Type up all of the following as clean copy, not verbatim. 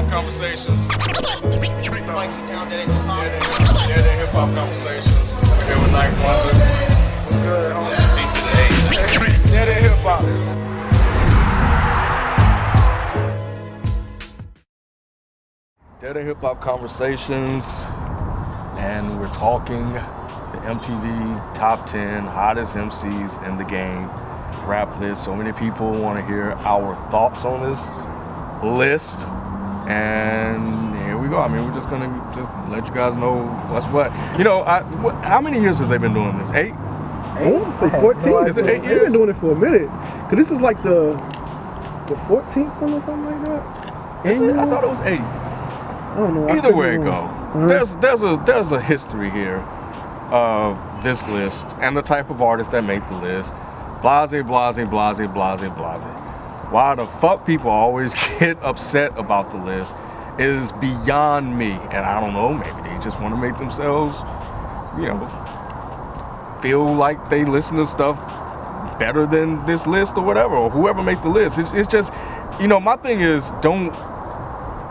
hip-hop conversations. Like sit down, dead end hip-hop conversations. Here with Night Wonder. What's good, homie? Peace to the A. Dead end hip-hop. Dead end hip-hop conversations. And we're talking the MTV top 10 hottest MCs in the game. Rap list. So many people want to hear our thoughts on this list. And here we go. I mean, we're just gonna let you guys know what's what. You know, how many years have they been doing this? 8? I want to say 14. No, is it 8 years? They've been doing it for a minute. Cause this is like the 14th one or something like that. I thought it was 8. I don't know. Either way it go, there's a history here of this list and the type of artists that make the list. Blase, blase, blase, blase, blase. Why the fuck people always get upset about the list is beyond me. And I don't know, maybe they just want to make themselves, you know, feel like they listen to stuff better than this list or whatever, or whoever make the list. It's just, you know, my thing is, don't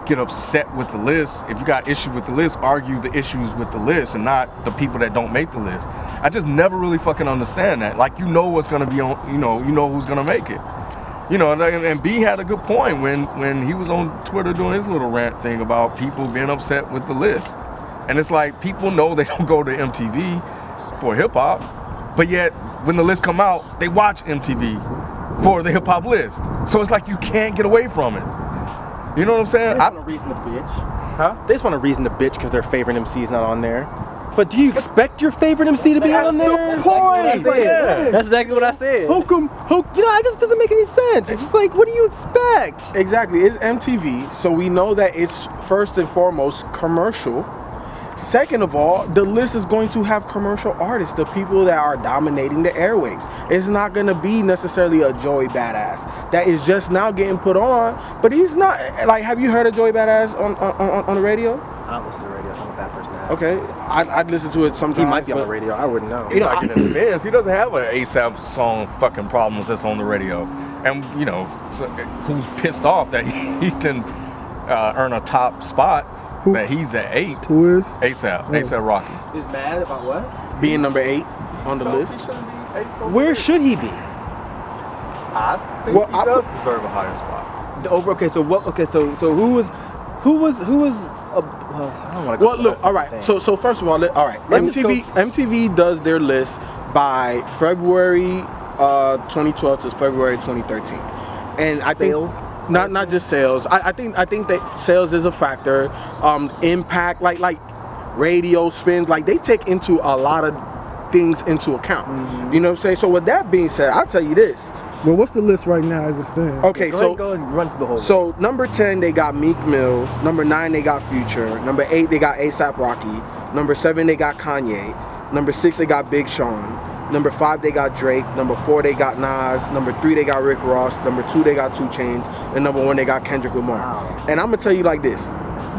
get upset with the list. If you got issues with the list, argue the issues with the list and not the people that don't make the list. I just never really fucking understand that. Like, you know what's gonna be on, you know who's gonna make it. You know, and B had a good point when he was on Twitter doing his little rant thing about people being upset with the list. And it's like, people know they don't go to MTV for hip hop, but yet when the list come out, they watch MTV for the hip hop list. So it's like you can't get away from it. You know what I'm saying? They just want a reason to bitch. Huh? They just want a reason to bitch because their favorite MC is not on there. But do you expect your favorite MC to be on there? That's the point. That's exactly what I said. You know, I guess it doesn't make any sense. It's just like, what do you expect? Exactly. It's MTV, so we know that it's first and foremost commercial. Second of all, the list is going to have commercial artists, the people that are dominating the airwaves. It's not going to be necessarily a Joey Badass that is just now getting put on, but he's not, like, have you heard of Joey Badass on the radio? I don't listen to the radio, so I'm a bad person. Okay, I'd listen to it sometimes. He might be on the radio, I wouldn't know. You know, like in his fans, he doesn't have an ASAP song fucking problems that's on the radio. And, you know, so, who's pissed off that he didn't earn a top spot, that he's at 8. Who is? ASAP Rocky. He's mad about what? Being number 8 on the list. Where should he be? I think he does deserve a higher spot. So who was I don't want to. Well, look, all right. So first of all, MTV does their list by February 2012 to February 2013, and I think not just sales. I think that sales is a factor. Impact, like radio spins, like they take into a lot of things into account. Mm-hmm. You know what I'm saying? So with that being said, I'll tell you this. Well, what's the list right now as it stands? Okay, go and run through the whole list. So number 10 they got Meek Mill, number 9 they got Future, number 8 they got ASAP Rocky, number 7 they got Kanye, number 6 they got Big Sean, number 5 they got Drake, number 4 they got Nas, number 3 they got Rick Ross, number 2 they got 2 Chainz, and number 1 they got Kendrick Lamar. Wow. And I'm gonna tell you like this,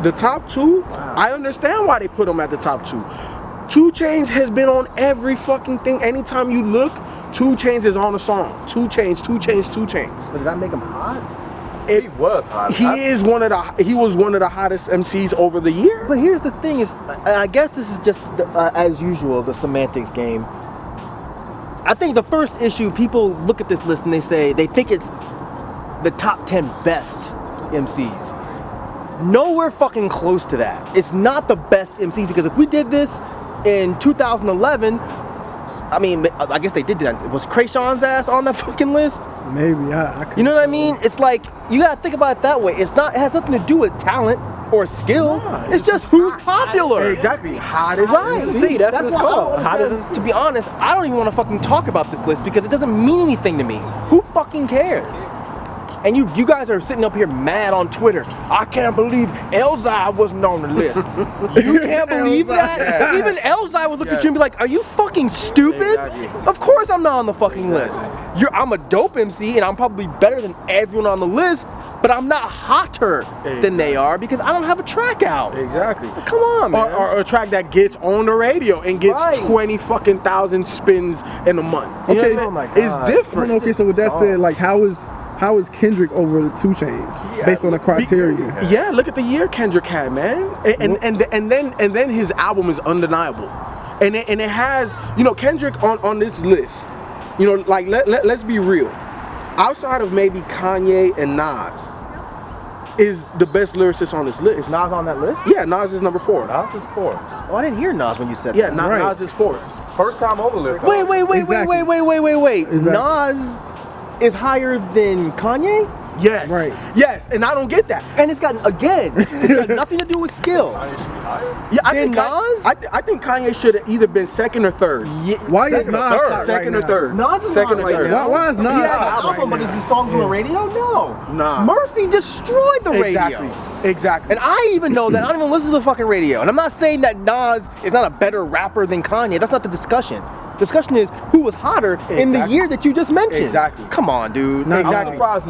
the top 2, wow. I understand why they put them at the top 2. 2 Chainz has been on every fucking thing. Anytime you look, 2 Chainz is on a song. 2 Chainz, 2 Chainz, 2 Chainz. But does that make him hot? He was hot. He was one of the hottest MCs over the year. But here's the thing is, I guess this is just as usual, the semantics game. I think the first issue, people look at this list and they think it's the top 10 best MCs. Nowhere fucking close to that. It's not the best MCs, because if we did this in 2011, I mean, I guess they did that. Was Krayshawn's ass on that fucking list? Maybe. I you know what I mean? It's like, you gotta think about it that way. It has nothing to do with talent or skill. Nah, it's just who's popular. Exactly. Hottest Right. MC. See, that's what it's called. Hottest. To be honest, I don't even want to fucking talk about this list because it doesn't mean anything to me. Who fucking cares? And you guys are sitting up here mad on Twitter. I can't believe Elzai wasn't on the list. You can't believe that? Yeah. Even Elzai would look at you and be like, are you fucking stupid? Exactly. Of course I'm not on the fucking list. I'm a dope MC and I'm probably better than everyone on the list, but I'm not hotter than they are because I don't have a track out. Exactly. Come on, man. Or a track that gets on the radio and gets 20 fucking thousand spins in a month. You know what I'm saying? Oh my God. It's different. Okay, so with that said, like, how is how is Kendrick over the 2 Chainz based on the criteria? Yeah, look at the year Kendrick had, man, and then his album is undeniable, and it has, you know, Kendrick on this list, you know, like let's be real, outside of maybe Kanye and Nas, is the best lyricist on this list. Nas on that list? Yeah, Nas is number 4. Nas is 4. Oh, I didn't hear Nas when you said Yeah, that. Nas is 4. First time on the list. Wait. Exactly. Nas is higher than Kanye? Yes. Right. Yes, and I don't get that. And it's got nothing to do with skill. Yeah, I Then think Nas? I think Kanye should have either been second or third. Why is Second or Nas third? hot Second right or now? third. Nas is second not or right third. now. Why is Nas He has an hot album, right but now? is the songs on the radio? No. Nah. Mercy destroyed the Exactly. radio. Exactly. And I even know that. I don't even listen to the fucking radio. And I'm not saying that Nas is not a better rapper than Kanye. That's not the discussion. The discussion is who was hotter in the Exactly. year that you just mentioned. Exactly. Come on, dude. No, I'm Exactly. surprised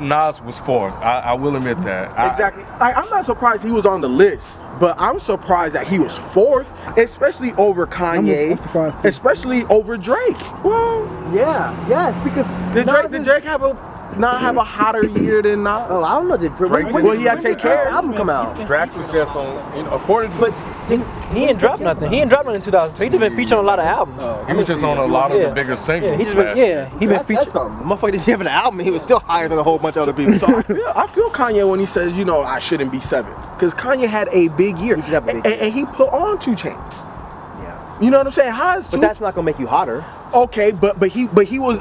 Nas was 4th. I will admit that. Exactly. I'm not surprised he was on the list, but I'm surprised that he was 4th, especially over Kanye, I'm surprised too. especially over Drake. Well, Yeah. Yes, because did Drake not have a hotter year than Nas? Oh, I don't know. Did Drake when Well, he had to take care did of the album come out? Drax was just on, you know, according to. But he ain't dropped nothing. He ain't dropped nothing in 2002. He just been featured on a lot of albums. he was just on a lot of the bigger singles. Yeah, he's been, last year. he been That's featured. something. The motherfucker didn't have an album. He was still higher than a whole bunch of other people. So I feel Kanye when he says, you know, I shouldn't be 7th, because Kanye had a big year, He did have a big year. and he put on 2 Chainz. Yeah. You know what I'm saying? How is But 2? that's not gonna make you hotter. Okay, but he was,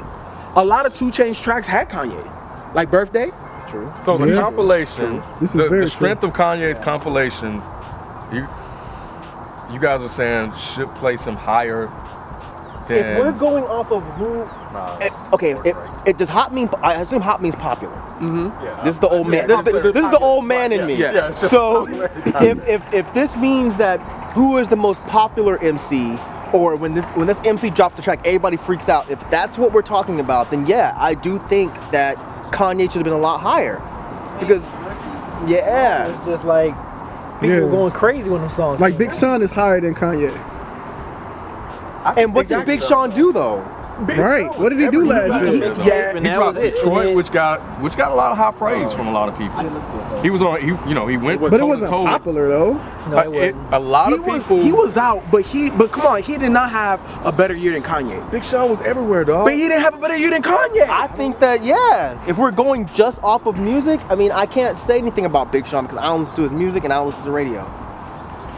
a lot of 2 Chainz tracks had Kanye, like Birthday. True. So the Yeah. compilation, This is the very strength of Kanye's compilation, you guys are saying should place him higher than. If we're going off of who, okay, it does hot mean? I assume hot means popular. Yeah. This is the old man. This is the old man in me. Yeah, it's just So popular. if this means that who is the most popular MC, or when this MC drops the track, everybody freaks out. If that's what we're talking about, then yeah, I do think that Kanye should have been a lot higher, because yeah. It's just like people Yeah. were going crazy when them songs. Like came Big out. Sean is higher than Kanye. And what did Big Sean do though? Right. What did he do last year? Yeah, He that dropped was it. Detroit, And which got a lot of high praise from a lot of people. He was on, he went. But it wasn't popular though. No, it wasn't. A lot of people. he was out, but come on, he did not have a better year than Kanye. Big Sean was everywhere, dog. But he didn't have a better year than Kanye. I think that yeah, if we're going just off of music, I mean I can't say anything about Big Sean because I don't listen to his music and I don't listen to the radio.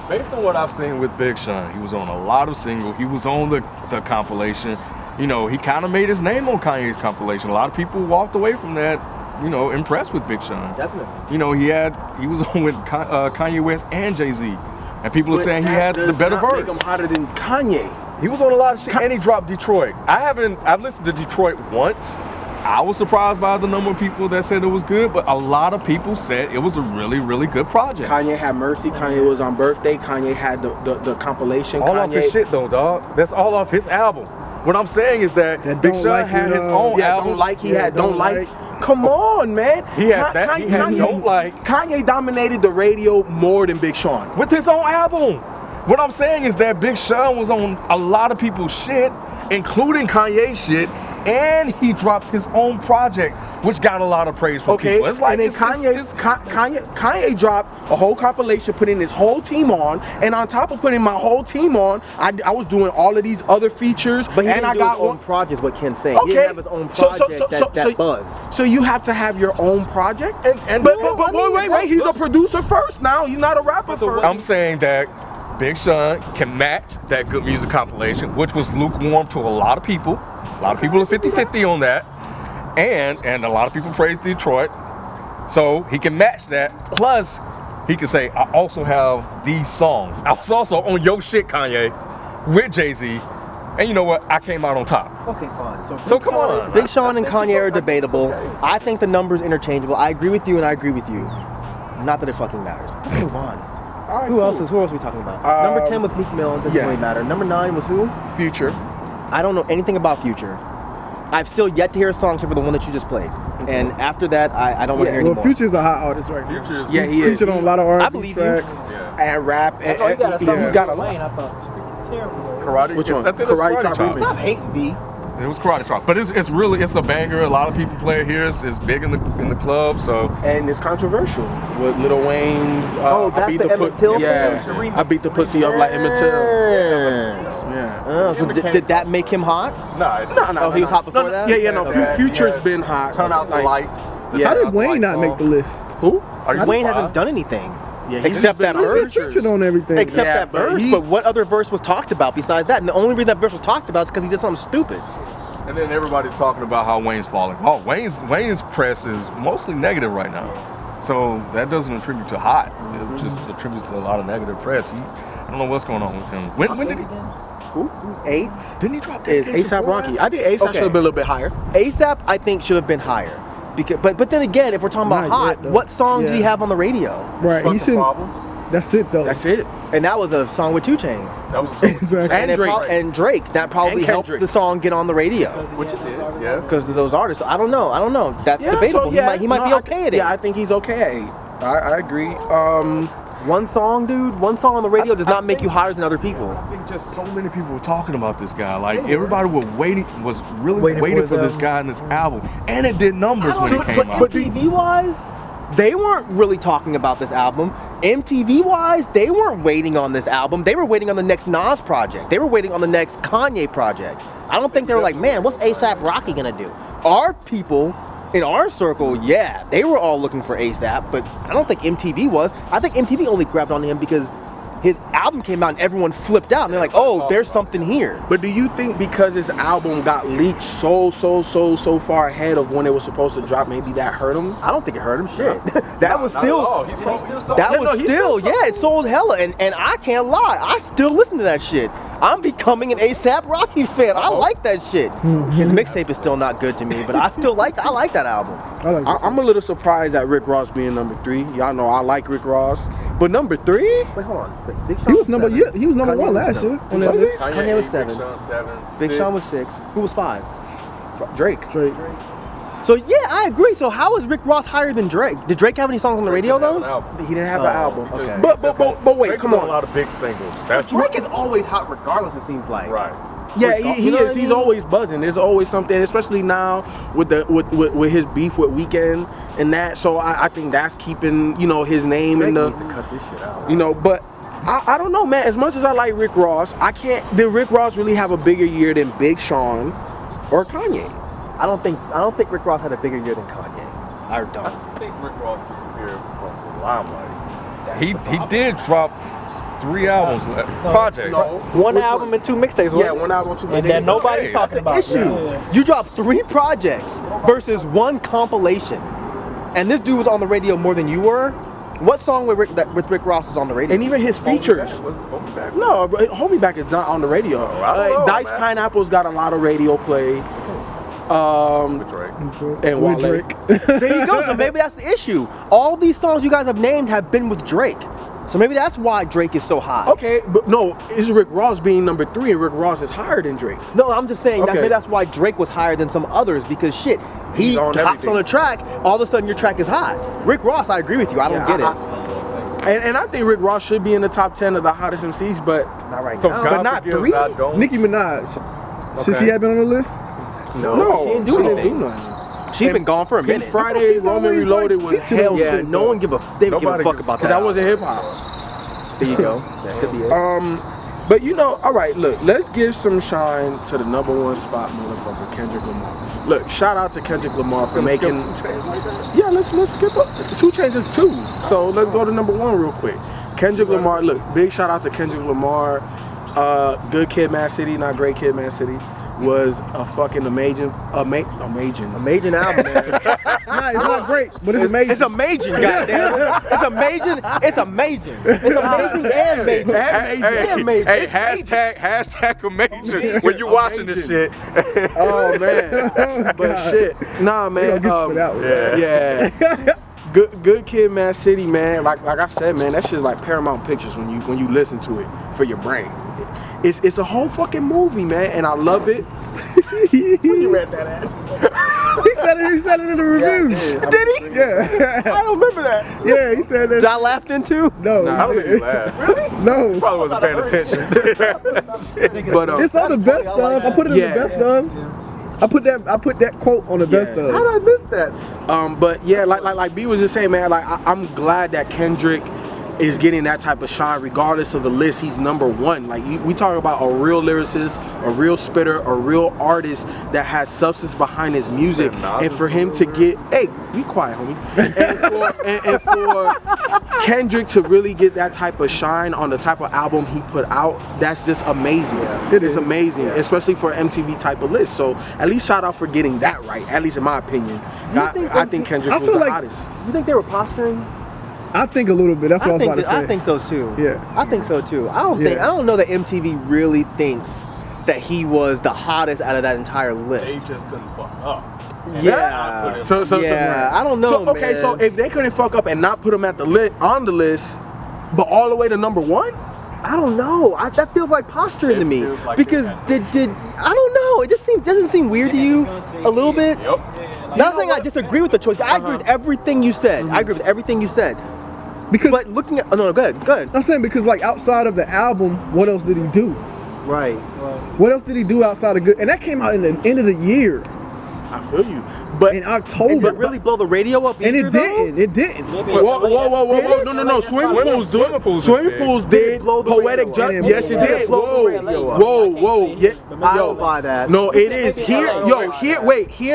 Based on what I've seen with Big Sean, he was on a lot of singles. He was on the compilation. You know, he kind of made his name on Kanye's compilation. A lot of people walked away from that, you know, impressed with Big Sean. Definitely. You know, he was on with Kanye West and Jay-Z. And people are saying he had the better Make verse. him hotter than Kanye. He was on a lot of shit, and he dropped Detroit. I've listened to Detroit once. I was surprised by the number of people that said it was good, but a lot of people said it was a really, really good project. Kanye had Mercy. Kanye was on Birthday. Kanye had the compilation. All off his shit though, dog. That's all off his album. What I'm saying is that That Big Don't Sean Like had with, his own Yeah, album. Don't Like. He Yeah, had Don't Don't Like. Like. Come on, man. He had that. He had Don't Like Kanye dominated the radio more than Big Sean. with his own album. What I'm saying is that Big Sean was on a lot of people's shit, including Kanye's shit, and he dropped his own project, which got a lot of praise from Okay, people. It's like and then Kanye dropped a whole compilation, putting his whole team on, and on top of putting my whole team on, I was doing all of these other features, But he and didn't I do got his own one. project, what Ken's saying. He Okay, didn't have his own project that buzz. So you have to have your own project. And But I mean, wait, he's a producer first now. He's not a rapper first. I'm saying that Big Sean can match that good music compilation, which was lukewarm to a lot of people. A lot of people are 50-50 on that. And a lot of people praise Detroit. So he can match that. Plus, he can say, I also have these songs. I was also on your shit, Kanye, with Jay-Z. And you know what? I came out on top. Okay, fine. So come on. Big Sean and Kanye are debatable. I think the number's interchangeable. I agree with you and I agree with you. Not that it fucking matters. Let's move on. Who else are we talking about? Number 10 was Meek Mill. Doesn't really matter. Number 9 was who? Future. I don't know anything about Future. I've still yet to hear a song except for the one that you just played. And after that, I don't want to hear Well, anymore. Future's a hot artist right now. Future is Yeah, he is. Featured on a lot of R&B I believe you. tracks. And rap. And, He got a he's got a Lane, lot. I thought was freaking terrible. Karate. Which one? I think it's Karate Karate Chop Chop. Remix. Stop hating, B. It was Karate Chop, but it's a banger. A lot of people play it here. It's big in the club. So and it's controversial with Lil Wayne's. That's the Emmett Till thing? I beat the pussy up like Emmett Till. Yeah. So did that make him hot? No. Oh, he was hot before that? Yeah. Future's been hot. turn out the lights. How did Wayne not make the list? Who? Wayne hasn't done anything. Yeah, except that verse. Featured on everything. Except that verse. But what other verse was talked about besides that? And the only reason that verse was talked about is because he did something stupid. And then everybody's talking about how Wayne's falling. Oh, Wayne's press is mostly negative right now. So that doesn't attribute to hot. It just attributes to a lot of negative press. I don't know what's going on with him. When did he? Who? 8? Didn't he drop that? Is ASAP Rocky? I think ASAP should have been a little bit higher. ASAP, I think, should have been higher. Because, but then again, if we're talking about hot, what song did he have on the radio? Right, he shouldn't. That's it though. That's it. And that was a song with 2 Chainz. That was Exactly. And Drake. That probably helped the song get on the radio. which it did. Yes. Because of those artists. I don't know. That's debatable. So, he might be okay at it. Yeah, I think he's okay at 8. I agree. One song, dude. One song on the radio does not make you higher than other people. I think just so many people were talking about this guy. Like everybody was really waiting for this guy and this album, and it did numbers when it came out. But MTV-wise, they weren't really talking about this album. MTV-wise, they weren't waiting on this album. They were waiting on the next Nas project. They were waiting on the next Kanye project. I don't think they were like, man, what's A$AP Rocky gonna do? Our people in our circle, yeah, they were all looking for A$AP, but I don't think MTV was. I think MTV only grabbed onto him because his album came out and everyone flipped out and they're like, oh, there's something here. But do you think because his album got leaked so far ahead of when it was supposed to drop, maybe that hurt him? I don't think it hurt him. Shit. That was still, it sold hella. And I can't lie, I still listen to that shit. I'm becoming an A$AP Rocky fan. I like that shit. His mixtape is still not good to me, but I like that album. I'm a little surprised at Rick Ross being number 3. Y'all know I like Rick Ross, but number 3? Wait, hold on. Big Sean He was number 1 last year. Kanye was 7. Big Sean 7. Big Sean was 6. Who was 5? Drake. So yeah, I agree. So how is Rick Ross higher than Drake? Did Drake have any songs on the radio though? He didn't have an album. Okay. But wait, Drake come was on. a lot of big singles. That's Drake is always hot regardless, it seems like. right. Yeah, he know what I is. He's mean? always buzzing. There's always something, especially now with his beef with Weeknd and that. So I think that's keeping his name in the. Needs to cut this shit out. But I don't know, man. As much as I like Rick Ross, did Rick Ross really have a bigger year than Big Sean or Kanye? I don't think Rick Ross had a bigger year than Kanye. I don't. I think Rick Ross disappeared from the limelight. He did drop 3 albums, projects. No. One album and 2 mixtapes. Yeah, one album, 2 And then nobody's talking about Issue. that. You dropped 3 projects versus 1 compilation, and this dude was on the radio more than you were. What song with Rick Ross was on the radio? And even his features. No, but Hold Me Back is not on the radio. Dice Pineapple's got a lot of radio play. And Wale. There you go. So maybe that's the issue. All these songs you guys have named have been with Drake. So maybe that's why Drake is so high. Okay, but no, it's Rick Ross being number 3 and Rick Ross is higher than Drake. No, I'm just saying Okay. maybe that's why Drake was higher than some others because shit, he hops on a track, all of a sudden your track is hot. Rick Ross, I agree with you. I don't get it. And I think Rick Ross should be in the top 10 of the hottest MCs, but Not right So now. God But not forgives, 3? I don't. Nicki Minaj. Should she have been on the list? no, she didn't do anything. nothing. She's been gone for a Pink minute. Friday, She's Roman always, Reloaded like, was featured hell on Yeah, shit. no one they didn't give a Nobody fuck gives- about Because that. that wasn't hip hop. There you go. That could be it. But all right, look, let's give some shine to the number 1 spot motherfucker, Kendrick Lamar. Look, shout out to Kendrick Lamar for making. Yeah, let's skip up. 2 Chainz is 2. So let's go to number 1 real quick. Kendrick Lamar, look, big shout out to Kendrick Lamar. Good Kid, Mad City, not Great Kid, Mad City, was a fucking amazing Amazing album, man. Nah, it's not great, but it's amazing. It's amazing, goddamn. It's amazing. It's amazing. It's amazing and amazing. And amazing. Hey, hashtag amazing when you watching this shit. Oh man, but shit, nah, man. They gonna get you for that one. Yeah. Good Kid, Mad City, man. Like I said, man, that shit's like Paramount Pictures when you listen to it for your brain. It's a whole fucking movie, man, and I love it. You read that ad. He said it in the reviews. Did he? Yeah. I don't remember that. Yeah, he said that. Did I laugh into? No. I don't think you laughed. Really? No. Probably wasn't paying attention. But It's on the best of. I put it in the best of. I put that quote on the best of. How did I miss that? But yeah, like B was just saying, man. Like I'm glad that Kendrick is getting that type of shine, regardless of the list. He's #1. Like we talk about a real lyricist, a real spitter, a real artist that has substance behind his music, and for him to get, hey, be quiet, homie. And for Kendrick to really get that type of shine on the type of album he put out, that's just amazing. Yeah. It is amazing, especially for MTV type of list. So at least shout out for getting that right. At least in my opinion, I think Kendrick was the hottest. You think they were posturing? I think a little bit. That's what I was about to say. I think so too. Yeah. I think so too. I don't know that MTV really thinks that he was the hottest out of that entire list. They just couldn't fuck up. Yeah. I don't know. So okay, man. so if they couldn't fuck up and not put him at on the list, but all the way to #1. I don't know. That feels like posturing to me. feels like Because they did I don't know. It just doesn't seem weird to you a little bit. Yep. Not saying I disagree with the choice. I agree with everything you said. I agree with everything you said. Because But looking at no, good. I'm saying because like outside of the album, what else did he do? Right. What else did he do outside of good? And that came out in the end of the year, I feel you, but in October. Did it really blow the radio up? And either, it didn't. It didn't. whoa, no, swimming pools do. Swimming pools did. blow the Poetic radio up? justice, yes it did. blow the radio up. Whoa, yeah, I don't buy that. No, it is here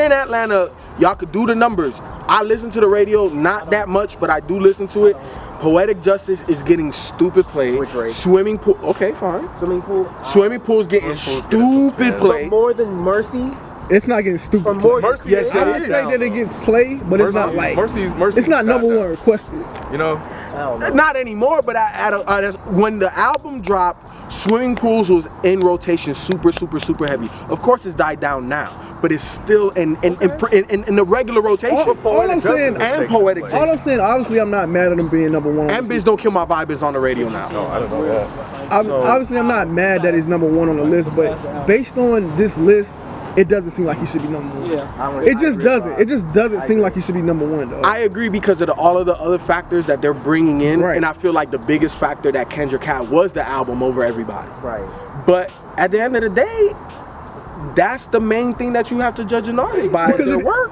in Atlanta, y'all could do the numbers. I listen to the radio, not that much, but I do listen to it. Poetic Justice is getting stupid play. Which rate? Swimming pool, okay, fine. Swimming pool. Swimming pool's getting stupid play. But more than Mercy. It's not getting stupid. Or more play. than Yes, it I would is. say that it gets play, but it's not like Mercy's it's not #1 requested. You know, I don't know. Not anymore, but when the album dropped, Swimming Pools was in rotation super heavy. Of course it's died down now, but it's still in the regular rotation. All I'm saying, and Poetic all Justice. I'm saying, obviously, I'm not mad at him being #1. And Biz Don't Kill My Vibe is on the radio now. no, I don't know that. Obviously, I'm not mad that he's #1 on the list, but based on this list, it doesn't seem like he should be #1. Yeah. It just doesn't. It just doesn't seem like he should be #1 though. I agree because of all of the other factors that they're bringing in, Right. and I feel like the biggest factor that Kendrick had was the album over everybody. Right. But at the end of the day, that's the main thing that you have to judge an artist by Because their it- work.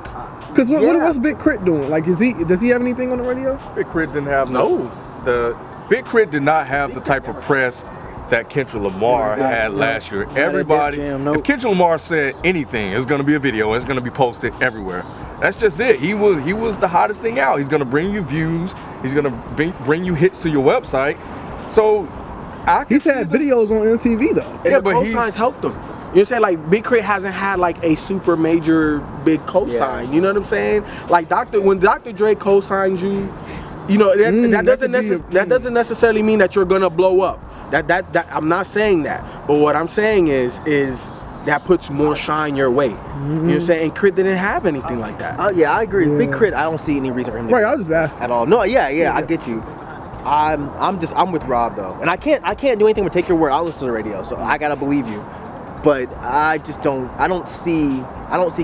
Because what's Big Crit doing? Like, does he have anything on the radio? Big Crit didn't have No. the Big Crit did not have the type of press that Kendrick Lamar had last year. Everybody, if Kendrick Lamar said anything, it's going to be a video. It's going to be posted everywhere. That's just it. He was the hottest thing out. He's going to bring you views. He's going to bring you hits to your website. So I can He's see had videos on MTV though. And Yeah, the but cosigns helped them. You know what I'm saying? Like Big Crit hasn't had like a super major big cosign. Yeah. You know what I'm saying? Like when Dr. Dre cosigns you, you know that doesn't necessarily mean that you're gonna blow up. That I'm not saying that. But what I'm saying is that puts more shine your way. You know what I'm saying? And Crit didn't have anything like that. Yeah, I agree. Yeah. Big Crit, I don't see any reason for him to Right, I was just asking. at all. No, yeah, I get you. I'm with Rob though, and I can't do anything but take your word. I'll listen to the radio, so I gotta believe you. But I don't see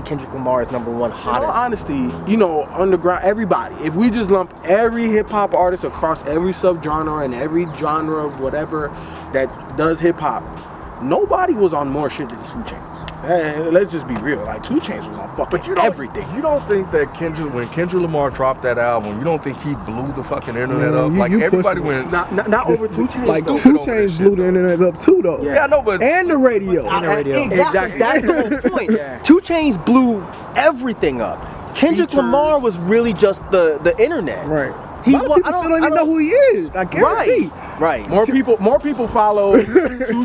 Kendrick Lamar as #1 In all hottest. honesty, you know, underground, everybody. If we just lump every hip hop artist across every subgenre and every genre of whatever that does hip hop, nobody was on more shit than 2 Chainz. Let's just be real. Like 2 Chainz was on fucking everything. You don't think that when Kendrick Lamar dropped that album, you don't think he blew the fucking internet up? Like you everybody pushing went. Not over 2 Chainz. Like stupid 2 over Chainz this blew shit, the though. internet up too though. Yeah, I know, but And the radio. Exactly. That's the whole point. 2 Chainz blew everything up. Kendrick Features. Lamar was really just the internet. Right. He A lot of people still don't even know who he is. I guarantee. Right. More people follow 2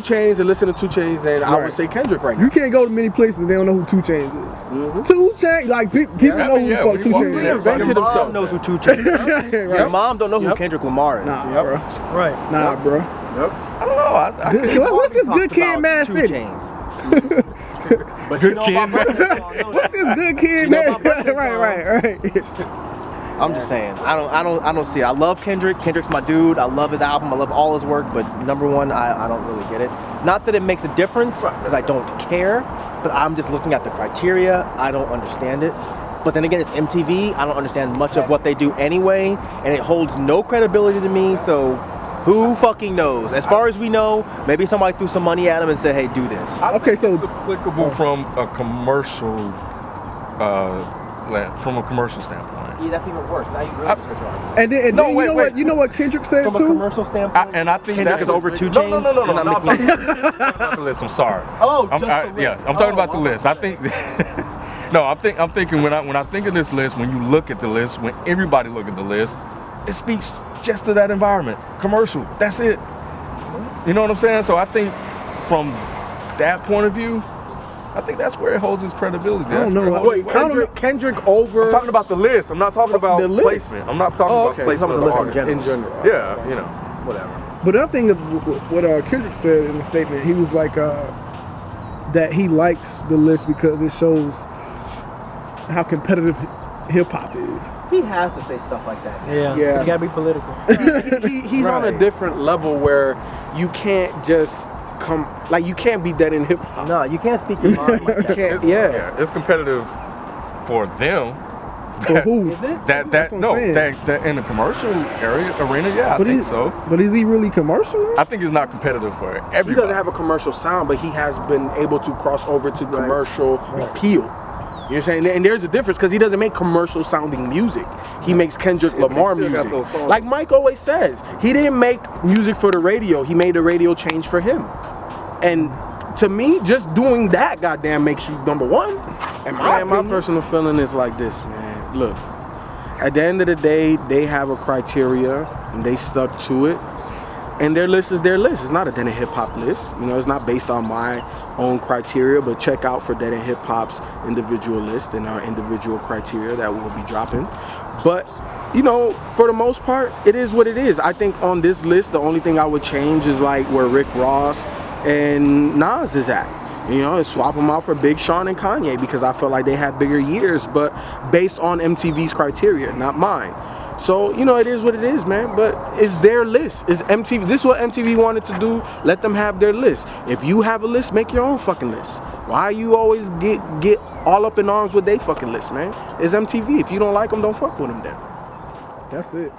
Chainz and listen to 2 Chainz than I would say Kendrick right now. You can't go to many places and they don't know who 2 Chainz is. 2 Chainz, like people know who the fuck 2 Chainz is. Reinvented Your mom himself. knows who 2 Chainz is. Your mom don't know who Kendrick Lamar is. Nah, bro. Right. Nah, bro. I don't know. I feel What's this Talked good kid, about Mad 2 City? Chainz. But you know Kid, my brother Mad song, no, What's this good kid, You know man? my brother Right. I'm just saying, I don't see it. I love Kendrick. Kendrick's my dude. I love his album. I love all his work. But #1, I don't really get it. Not that it makes a difference, because I don't care. But I'm just looking at the criteria. I don't understand it. But then again, it's MTV. I don't understand much of what they do anyway, and it holds no credibility to me. So Who fucking knows? As far as we know, maybe somebody threw some money at him and said, "Hey, do this." Okay, so It's applicable from a commercial, from a commercial standpoint. Yeah, that's even worse. Now you really disregard. and then No, you wait, know wait. what? You know what Kendrick said From a too. commercial standpoint, And I think Kendrick that's is over 2 No, chains. no. And I'm I'm making- talking about the list. I'm sorry. Oh, I'm, just the list. Yes, I'm talking Oh, about the wow. list. I think. No, I'm thinking when I think of this list, when you look at the list, when everybody look at the list, it speaks just to that environment. Commercial. That's it. You know what I'm saying? So I think from that point of view, I think that's where it holds its credibility. I don't know. That's where it Wait, holds its weight. Kendrick over. I'm talking about the list. I'm not talking about The list. placement. I'm not talking about okay. placement of the list in artist. general. in general. Yeah, you know. Whatever. But the other thing of what Kendrick said in the statement, he was like that he likes the list because it shows how competitive hip hop is. He has to say stuff like that. Yeah. Yeah. It's gotta be political. He's on a Right. different level where you can't just come like you can't be dead in hip hop. No, you can't speak your mind like that. Can't, It's, yeah. it's competitive for them. For who? Is it? That That's what I'm no, saying. that in the commercial arena, yeah, I But think is- so. But is he really commercial? I think it's not competitive for He everybody. doesn't have a commercial sound, but he has been able to cross over to commercial appeal. You know what I'm saying? And there's a difference because he doesn't make commercial sounding music. He makes Kendrick Lamar still got music. those songs. Like Mike always says, he didn't make music for the radio. He made the radio change for him. And to me, just doing that goddamn makes you number one. And my personal feeling is like this, man. Look, at the end of the day, they have a criteria and they stuck to it. And their list is their list. It's not a Dead End Hip Hop list. You know, it's not based on my own criteria, but check out for Dead End Hip Hop's individual list and our individual criteria that we'll be dropping. But, you know, for the most part, it is what it is. I think on this list, the only thing I would change is like where Rick Ross and Nas is at. You know, and swap them out for Big Sean and Kanye because I feel like they had bigger years, but based on MTV's criteria, not mine. So, you know, it is what it is, man. But it's their list. It's MTV. This is what MTV wanted to do. Let them have their list. If you have a list, make your own fucking list. Why you always get all up in arms with they fucking list, man? It's MTV. If you don't like them, don't fuck with them then. That's it.